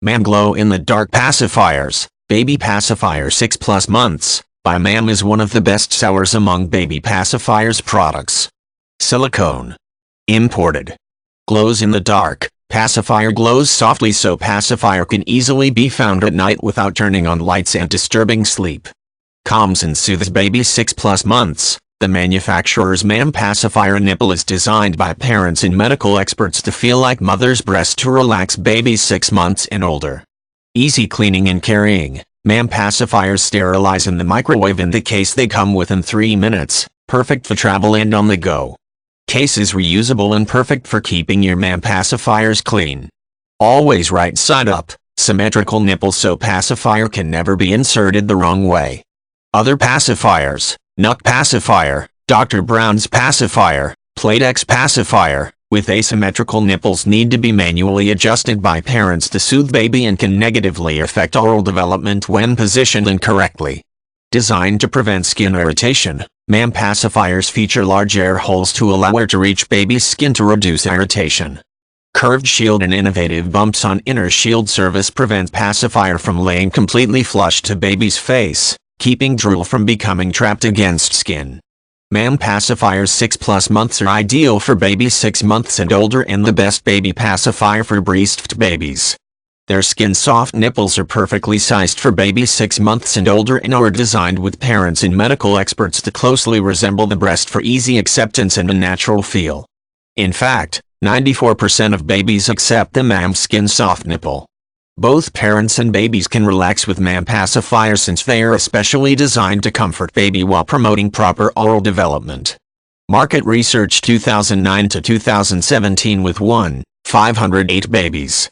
MAM Glow in the Dark Pacifiers, Baby Pacifier 6+ months, by MAM is one of the best sellers among baby pacifiers products. Silicone. Imported. Glows in the dark. Pacifier glows softly so pacifier can easily be found at night without turning on lights and disturbing sleep. Calms and soothes baby 6+ months. The manufacturer's MAM pacifier nipple is designed by parents and medical experts to feel like mother's breast to relax babies 6 months and older. Easy cleaning and carrying. MAM pacifiers sterilize in the microwave in the case they come within 3 minutes, perfect for travel and on the go. Case is reusable and perfect for keeping your MAM pacifiers clean. Always right side up, symmetrical nipple so pacifier can never be inserted the wrong way. Other pacifiers: Nuck Pacifier, Dr. Brown's Pacifier, Playtex Pacifier, with asymmetrical nipples need to be manually adjusted by parents to soothe baby and can negatively affect oral development when positioned incorrectly. Designed to prevent skin irritation, MAM pacifiers feature large air holes to allow air to reach baby's skin to reduce irritation. Curved shield and innovative bumps on inner shield surface prevent pacifier from laying completely flush to baby's face, keeping drool from becoming trapped against skin. MAM pacifiers 6+ months are ideal for babies 6 months and older and the best baby pacifier for breastfed babies. Their skin-soft nipples are perfectly sized for babies 6 months and older and are designed with parents and medical experts to closely resemble the breast for easy acceptance and a natural feel. In fact, 94% of babies accept the MAM skin-soft nipple. Both parents and babies can relax with MAM pacifiers since they are especially designed to comfort baby while promoting proper oral development. Market research 2009 to 2017 with 1,508 babies.